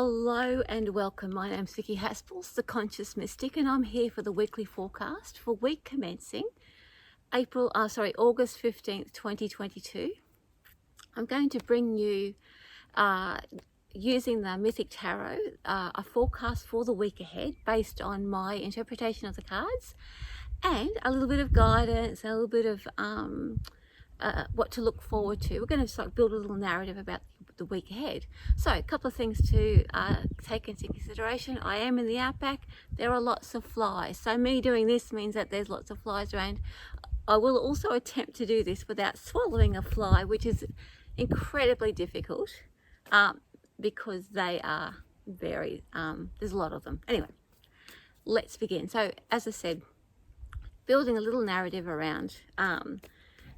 Hello and welcome. My name's Vicki Haspels, the Conscious Mystic, and I'm here for the weekly forecast for week commencing August 15th, 2022. I'm going to bring you, using the Mythic Tarot, a forecast for the week ahead based on my interpretation of the cards and a little bit of guidance, a little bit of what to look forward to. We're going to build a little narrative about the week ahead. So a couple of things to take into consideration. I am in the outback. There are lots of flies. So me doing this means that there's lots of flies around. I will also attempt to do this without swallowing a fly, which is incredibly difficult because they are very, there's a lot of them. Anyway, let's begin. So as I said, building a little narrative around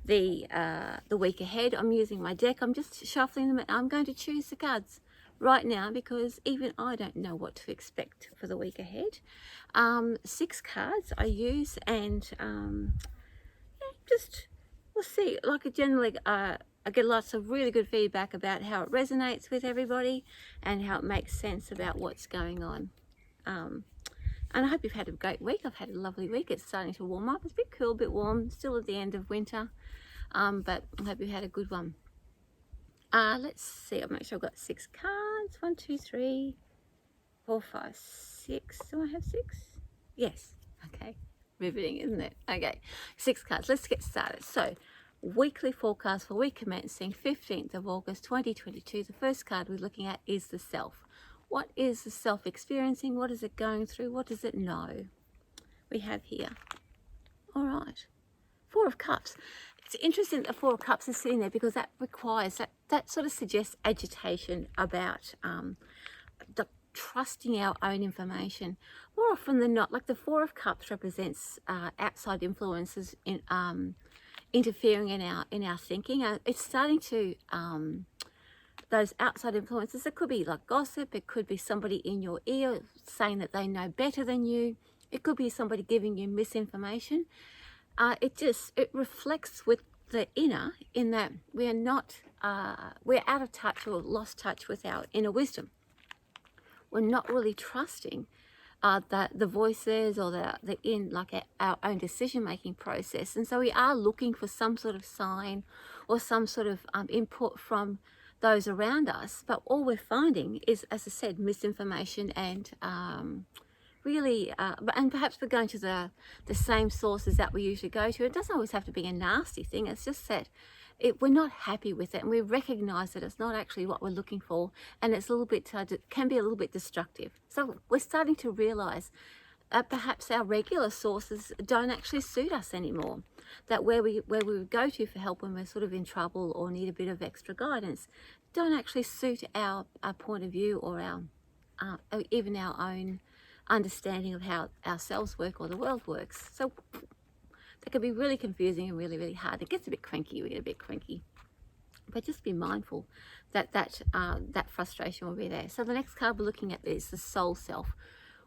the week ahead. I'm using my deck. I'm just shuffling them. I'm going to choose the cards right now because even I don't know what to expect for the week ahead. 6 cards I use, and just we'll see. Like generally, I get lots of really good feedback about how it resonates with everybody and how it makes sense about what's going on. And I hope you've had a great week. I've had a lovely week. It's starting to warm up. It's a bit cool, a bit warm, still at the end of winter. But I hope you've had a good one. Let's see. I'll make sure I've got 6 cards. 1, 2, 3, 4, 5, 6. Do I have 6? Yes. Okay. Riveting, isn't it? Okay. 6 cards. Let's get started. So, weekly forecast for week commencing 15th of August 2022. The first card we're looking at is the self. What is the self experiencing? What is it going through? What does it know? We have here. All right. 4 of Cups. It's interesting that the 4 of Cups is sitting there because that requires, that sort of suggests agitation about the trusting our own information. More often than not, like the 4 of Cups represents outside influences in interfering in our thinking. It's starting to those outside influences. It could be like gossip. It could be somebody in your ear saying that they know better than you. It could be somebody giving you misinformation. It reflects with the inner in that we're out of touch or lost touch with our inner wisdom. We're not really trusting the voices or our own decision-making process. And so we are looking for some sort of sign or some sort of input from those around us. But all we're finding is, as I said, misinformation and really, and perhaps we're going to the same sources that we usually go to. It doesn't always have to be a nasty thing. It's just that we're not happy with it, and we recognize that it's not actually what we're looking for, and it's a little bit can be a little bit destructive. So we're starting to realize perhaps our regular sources don't actually suit us anymore. That where we would go to for help when we're sort of in trouble or need a bit of extra guidance don't actually suit our point of view or our even our own understanding of how ourselves work or the world works. So that can be really confusing and really, really hard. It gets a bit cranky. We get a bit cranky, but just be mindful that that frustration will be there. So the next card we're looking at is the soul self.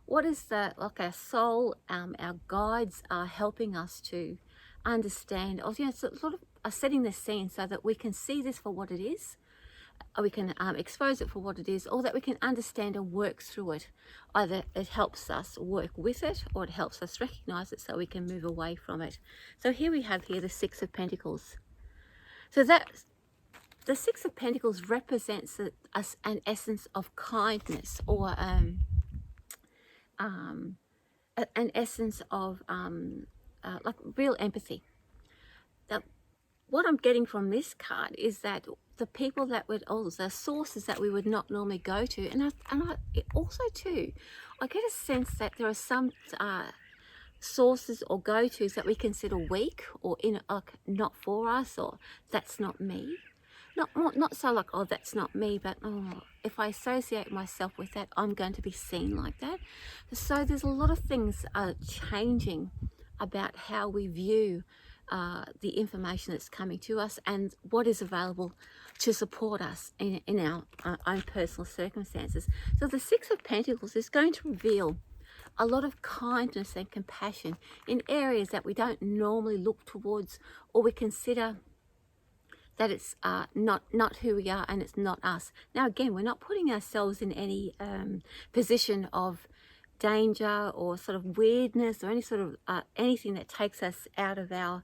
What is our soul? Our guides are helping us to understand, or sort of setting the scene so that we can see this for what it is. We can expose it for what it is, or that we can understand and work through it. Either it helps us work with it, or it helps us recognize it so we can move away from it. So here we have the 6 of Pentacles. So that the 6 of Pentacles represents an essence of kindness, or an essence of like real empathy. Now, what I'm getting from this card is that the people that the sources that we would not normally go to, and I also too, I get a sense that there are some sources or go-tos that we consider weak or not for us, or that's not me. Not so like, oh, that's not me, but oh, if I associate myself with that, I'm going to be seen like that. So there's a lot of things changing about how we view the information that's coming to us and what is available to support us in our own personal circumstances. So the 6 of Pentacles is going to reveal a lot of kindness and compassion in areas that we don't normally look towards or we consider that it's not who we are, and it's not us. Now again, we're not putting ourselves in any position of danger or sort of weirdness or any sort of anything that takes us out of our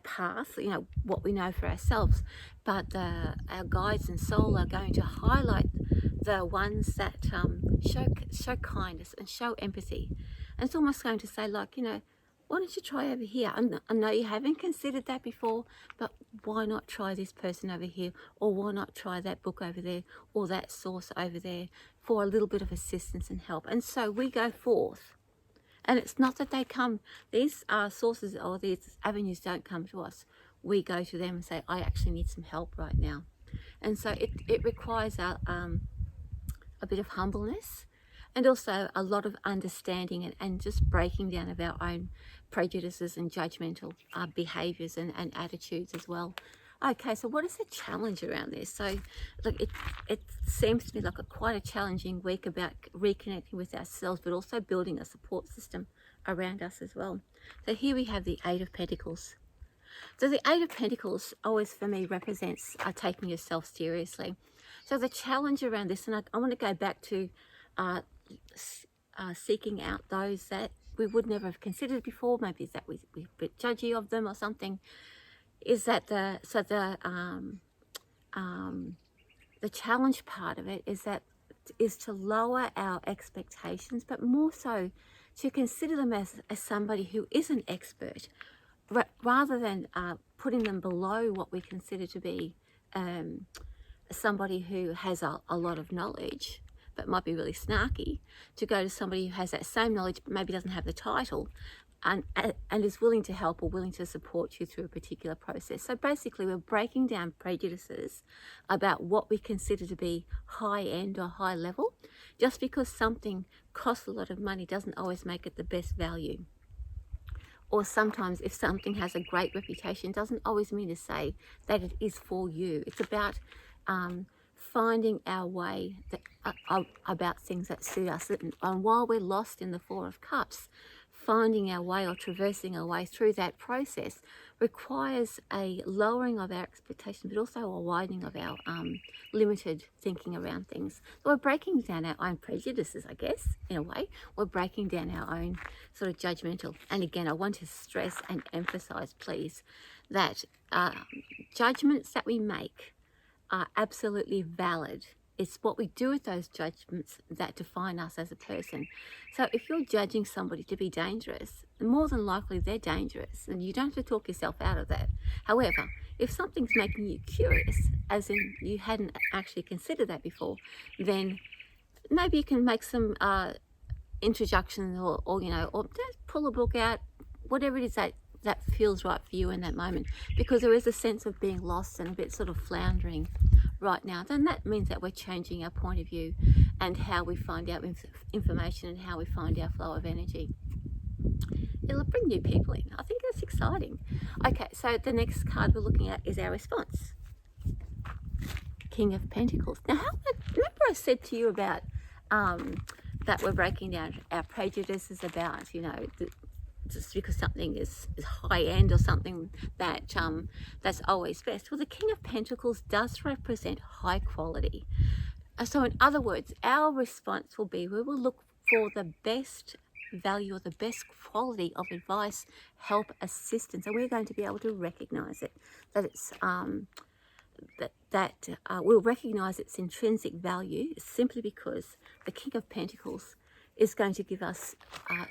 path, you know, what we know for ourselves. But our guides and soul are going to highlight the ones that show kindness and show empathy. And it's almost going to say, like, you know, why don't you try over here? I know you haven't considered that before, but why not try this person over here? Or why not try that book over there, or that source over there, for a little bit of assistance and help? And so we go forth. And it's not that they come, these sources or these avenues don't come to us. We go to them and say, I actually need some help right now. And so it requires a bit of humbleness, and also a lot of understanding and just breaking down of our own prejudices and judgmental behaviours and attitudes as well. Okay, so what is the challenge around this? So, look, it seems to me like quite a challenging week about reconnecting with ourselves, but also building a support system around us as well. So here we have the Eight of Pentacles. So the Eight of Pentacles always for me represents taking yourself seriously. So the challenge around this, and I want to go back to seeking out those that we would never have considered before, maybe that we're a bit judgy of them or something, is that the challenge part of it is to lower our expectations, but more so to consider them as somebody who is an expert, rather than putting them below what we consider to be somebody who has a lot of knowledge but might be really snarky, to go to somebody who has that same knowledge but maybe doesn't have the title and is willing to help or willing to support you through a particular process. So basically we're breaking down prejudices about what we consider to be high end or high level. Just because something costs a lot of money doesn't always make it the best value. Or sometimes if something has a great reputation, doesn't always mean to say that it is for you. It's about finding our way about things that suit us. And while we're lost in the Four of Cups, finding our way or traversing our way through that process requires a lowering of our expectations, but also a widening of our limited thinking around things. So we're breaking down our own prejudices, I guess, in a way. We're breaking down our own sort of judgmental. And again, I want to stress and emphasize, please, that judgments that we make are absolutely valid. It's what we do with those judgments that define us as a person. So if you're judging somebody to be dangerous, more than likely they're dangerous, and you don't have to talk yourself out of that. However, if something's making you curious, as in you hadn't actually considered that before, then maybe you can make some introductions, or you know, or just pull a book out, whatever it is that feels right for you in that moment, because there is a sense of being lost and a bit sort of floundering right now. Then that means that we're changing our point of view and how we find out information and how we find our flow of energy. It'll bring new people in. I think that's exciting. Okay, so the next card we're looking at is our response. King of Pentacles. Now, remember I said to you about that we're breaking down our prejudices about, you know, just because something is high end or something that that's always best. Well, the King of Pentacles does represent high quality. So in other words, our response will be, we will look for the best value or the best quality of advice, help, assistance, and we're going to be able to recognize it, that it's we'll recognize its intrinsic value simply because the King of Pentacles is going to give us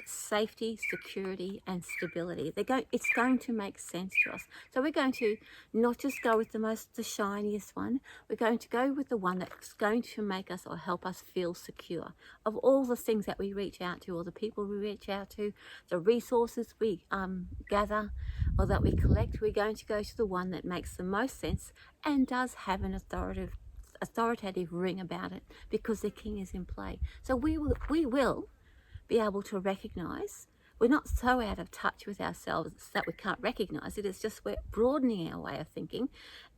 safety, security, and stability. It's going to make sense to us. So we're going to not just go with the shiniest one. We're going to go with the one that's going to make us or help us feel secure. Of all the things that we reach out to, or the people we reach out to, the resources we gather or that we collect, we're going to go to the one that makes the most sense and does have an authoritative ring about it, because the king is in play. So we will be able to recognize. We're not so out of touch with ourselves that we can't recognize it. It's just we're broadening our way of thinking,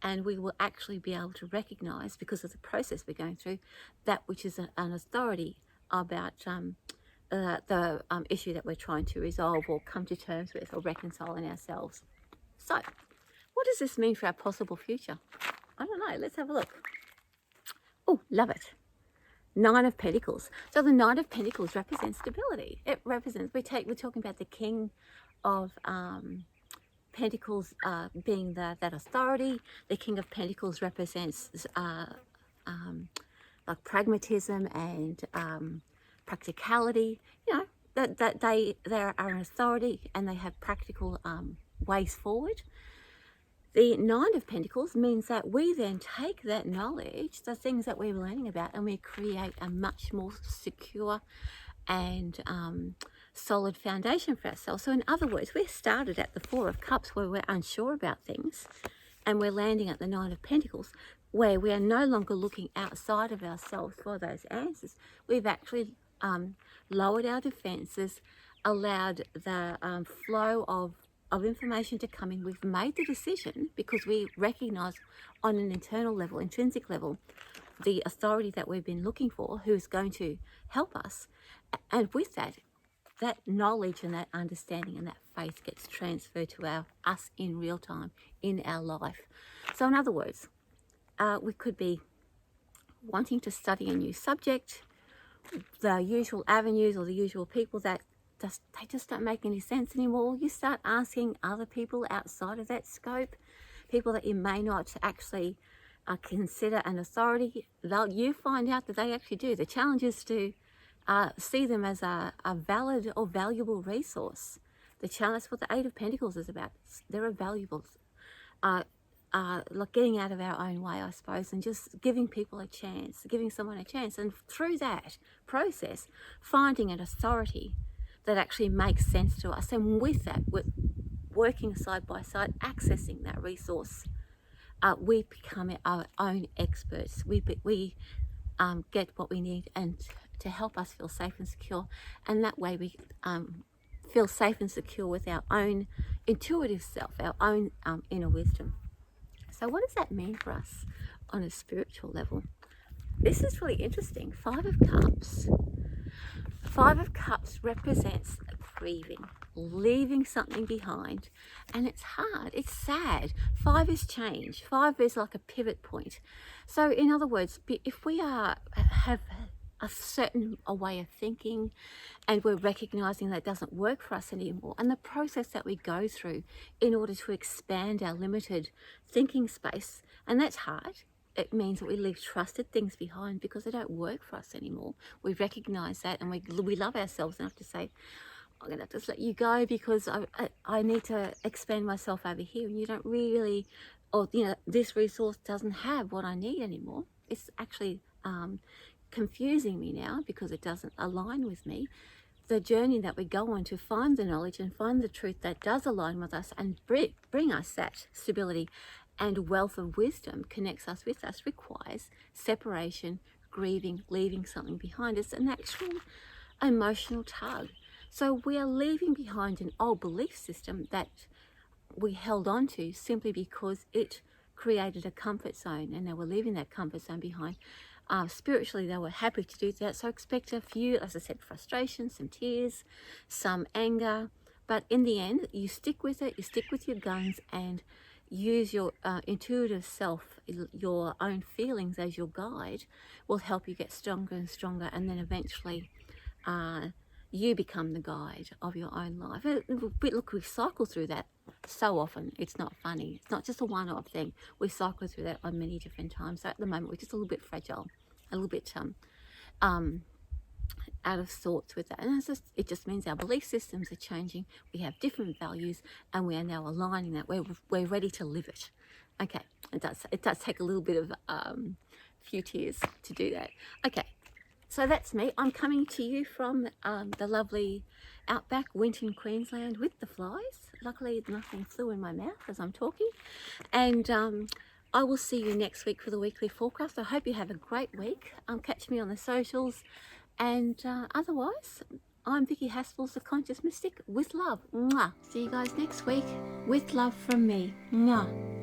and we will actually be able to recognize, because of the process we're going through, that which is an authority about the issue that we're trying to resolve or come to terms with or reconcile in ourselves. So what what does this mean for our possible future? I don't know. Let's have a look. Oh, love it. Nine of Pentacles. So the Nine of Pentacles represents stability. It represents, we're talking about the King of Pentacles being that authority. The King of Pentacles represents like pragmatism and practicality. You know, that they are an authority and they have practical ways forward. The Nine of Pentacles means that we then take that knowledge, the things that we're learning about, and we create a much more secure and solid foundation for ourselves. So in other words, we started at the Four of Cups where we're unsure about things, and we're landing at the Nine of Pentacles where we are no longer looking outside of ourselves for those answers. We've actually lowered our defenses, allowed the flow of information to come in. We've made the decision because we recognize on an internal level, intrinsic level, the authority that we've been looking for, who's going to help us. And with that knowledge and that understanding and that faith gets transferred to us in real time in our life. So in other words, we could be wanting to study a new subject, the usual avenues or the usual people that they just don't make any sense anymore. You start asking other people outside of that scope, people that you may not actually consider an authority. You find out that they actually do. The challenge is to see them as a valid or valuable resource. The challenge, what the Eight of Pentacles is about. They're a valuable, like getting out of our own way, I suppose, and just giving people a chance, giving someone a chance. And through that process, finding an authority that actually makes sense to us. And with that, with working side by side, accessing that resource, we become our own experts. We get what we need and to help us feel safe and secure. And that way we feel safe and secure with our own intuitive self, our own inner wisdom. So what does that mean for us on a spiritual level? This is really interesting. Five of Cups. Five of Cups represents grieving, leaving something behind, and it's hard, it's sad. Five is change. Five is like a pivot point. So in other words, if we have a certain way of thinking and we're recognizing that it doesn't work for us anymore, and the process that we go through in order to expand our limited thinking space, and that's hard. It means that we leave trusted things behind because they don't work for us anymore. We recognize that, and we love ourselves enough to say, I'm going to have to let you go because I need to expand myself over here. And you don't really, or this resource doesn't have what I need anymore. It's actually confusing me now because it doesn't align with me. The journey that we go on to find the knowledge and find the truth that does align with us and bring us that stability and wealth of wisdom connects us with us requires separation, grieving, leaving something behind. It's an actual emotional tug. So we are leaving behind an old belief system that we held on to simply because it created a comfort zone, and they were leaving that comfort zone behind. Spiritually, they were happy to do that. So expect a few, as I said, frustration, some tears, some anger. But in the end, you stick with it, you stick with your guns, and use your intuitive self, your own feelings as your guide, will help you get stronger and stronger, and then eventually you become the guide of your own life. Look, we cycle through that so often, it's not funny. It's not just a one-off thing. We cycle through that on many different times. So at the moment, we're just a little bit fragile, a little bit out of sorts with that, and it just means our belief systems are changing. We have different values, and we are now aligning that. We're ready to live it. Okay, it does take a little bit of few tears to do that. Okay, so that's me. I'm coming to you from the lovely outback Winton, Queensland, with the flies. Luckily, nothing flew in my mouth as I'm talking, and I will see you next week for the weekly forecast. I hope you have a great week. Catch me on the socials. And otherwise, I'm Vicki Haspels, the Conscious Mystic, with love. Mwah. See you guys next week with love from me. Mwah.